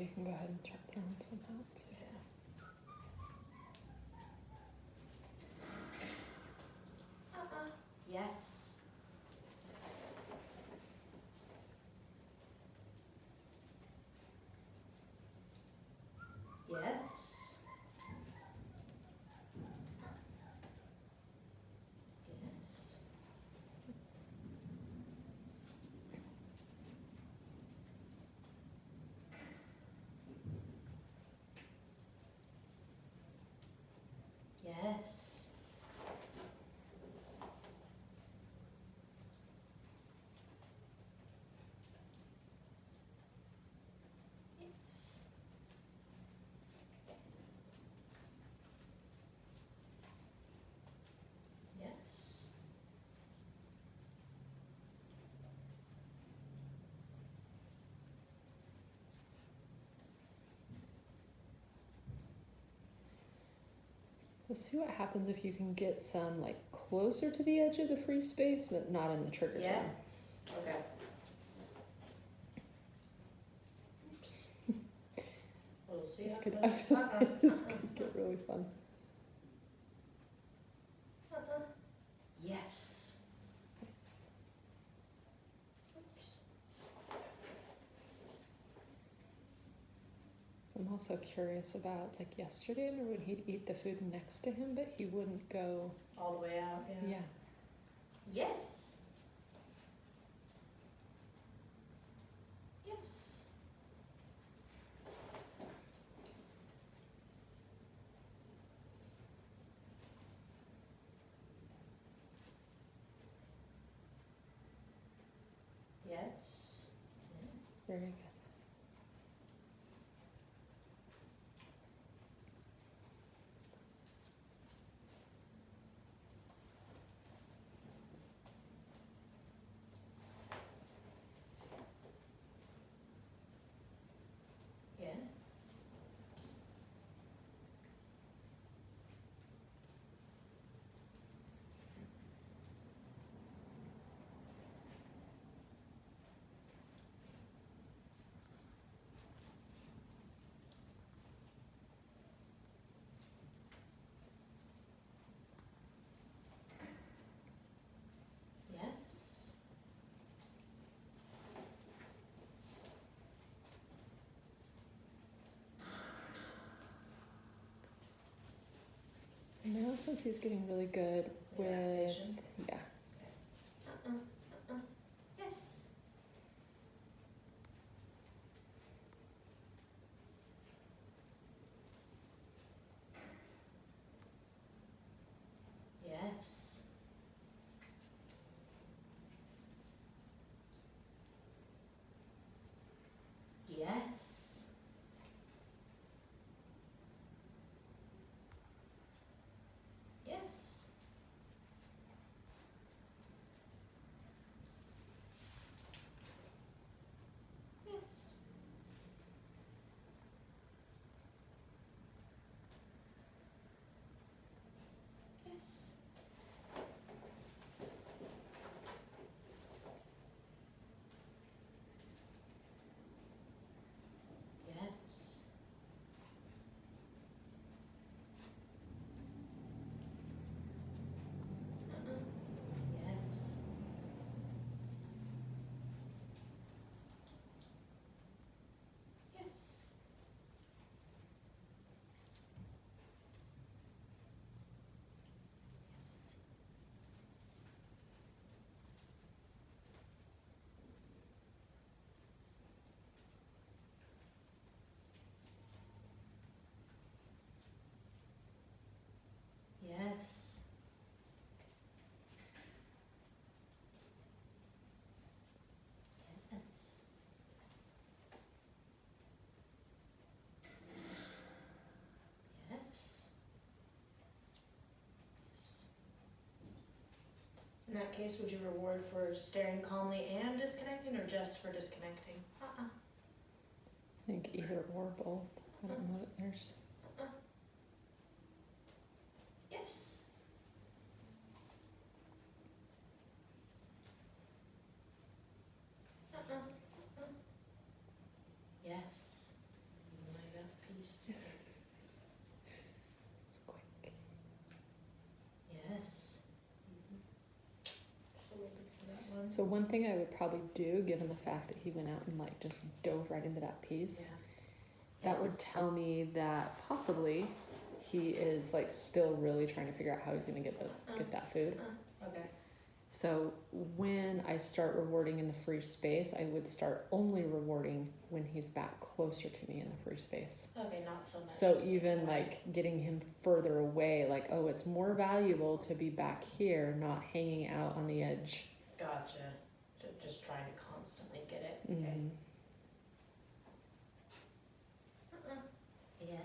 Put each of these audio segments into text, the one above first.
you can go ahead and turn that on somehow too. Yes. Yes. Yes. Yes. Yes. Yes. Let's see what happens if you can get some like closer to the edge of the free space, but not in the trigger zone. Yes. Okay. We'll see. This How could, it I goes. was just saying, this could get really fun. Yes. So I'm also curious about like yesterday, I remember when he'd eat the food next to him, but he wouldn't go. All the way out. Yeah. Yeah. Yes. Yes. Yes. Very good. Yes. Yes. So now since he's getting really good with, Relaxation. yeah, Yes. Yes. Yes. Yes. Yes. Yes. Yes. Yes. Yes. Yes. Yes. Yes. Yes. In that case, would you reward for staring calmly and disconnecting, or just for disconnecting? I think either or both. I don't know that there's, Yes. Yes. So one thing I would probably do, given the fact that he went out and like just dove right into that piece, that would tell me that possibly he is like still really trying to figure out how he's going to get that food. Okay. So when I start rewarding in the free space, I would start only rewarding when he's back closer to me in the free space. Okay, not so much. So even like getting him further away, like, oh, it's more valuable to be back here, not hanging out on the edge. Gotcha. Just trying to constantly get it. Okay. Mm-hmm. Yeah.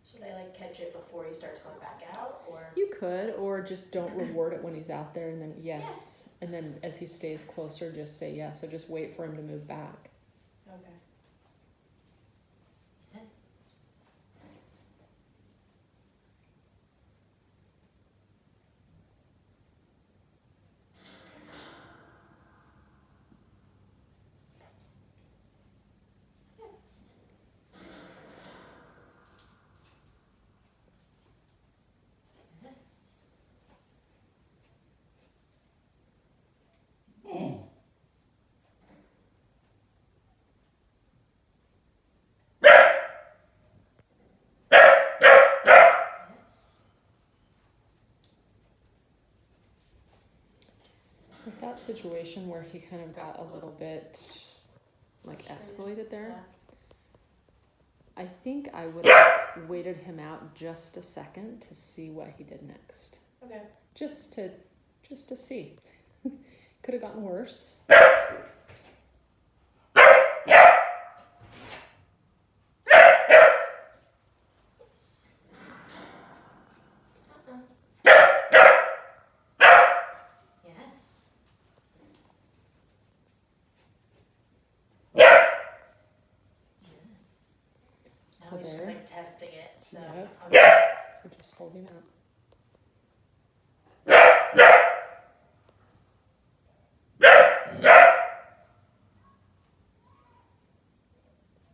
So would I like catch it before he starts going back out, or? You could, or just don't reward it when he's out there, and then yes. And then as he stays closer, just say yes. So just wait for him to move back. Okay. With that situation where he kind of got a little bit like escalated there, I think I would have waited him out just a second to see what he did next. Okay. Just to see. Could have gotten worse. I was just like testing it, so. Yep. Okay. So just hold him out.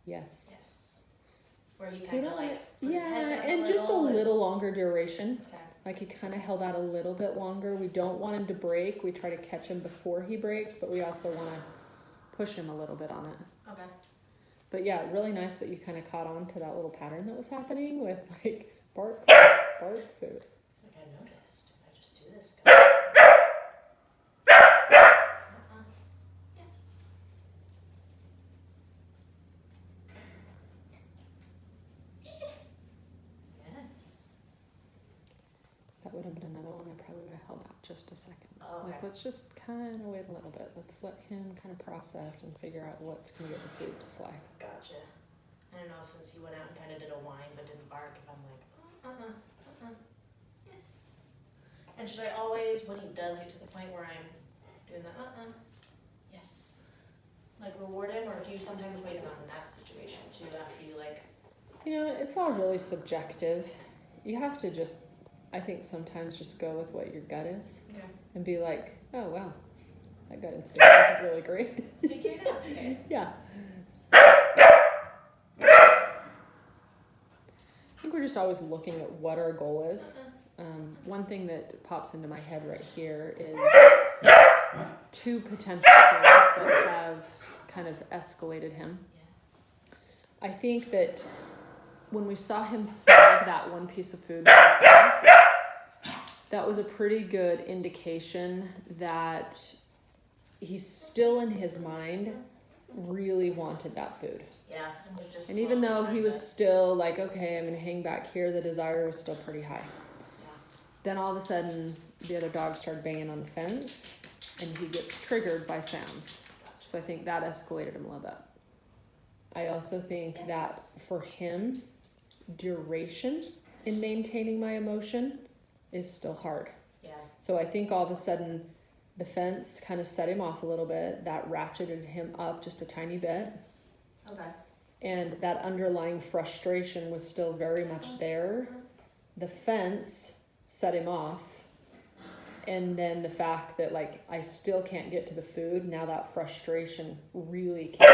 Yes. Yes. Where he So kind of like put his head yeah, down and just a little longer duration. Okay. Like he kind of held out a little bit longer. We don't want him to break. We try to catch him before he breaks, but we also want to push him a little bit on it. Okay. But yeah, really nice that you kind of caught on to that little pattern that was happening with like bark, food. It's like I noticed if I just do this. Yes. Yes. That would have been another one I probably would have held out just a second. Oh, okay. Like let's just kind of wait a little bit. Let's let him kind of process and figure out what's going to get the food to fly. Gotcha. I don't know if since he went out and kind of did a whine but didn't bark, if I'm like, yes. And should I always, when he does get to the point where I'm doing the yes, like reward him, or do you sometimes wait him out in that situation too after you like? You know, it's all really subjective. You have to just, I think sometimes just go with what your gut is. Okay. And be like, oh wow, that gut instinct isn't really great. Figure it out. Okay. Yeah. I think we're just always looking at what our goal is. One thing that pops into my head right here is two potential things that have kind of escalated him. Yes. I think that when we saw him snag that one piece of food so fast, that was a pretty good indication that he's still in his mind really wanted that food. Yeah, and was just. And even though he was to... still like, okay, I'm gonna hang back here, the desire was still pretty high. Yeah. Then all of a sudden, the other dog started banging on the fence, and he gets triggered by sounds. Gotcha. So I think that escalated him a little bit. I also think that for him, duration in maintaining my emotion is still hard. Yeah. So I think all of a sudden, the fence kind of set him off a little bit. That ratcheted him up just a tiny bit. Okay. And that underlying frustration was still very much there. The fence set him off. And then the fact that like I still can't get to the food, now that frustration really came.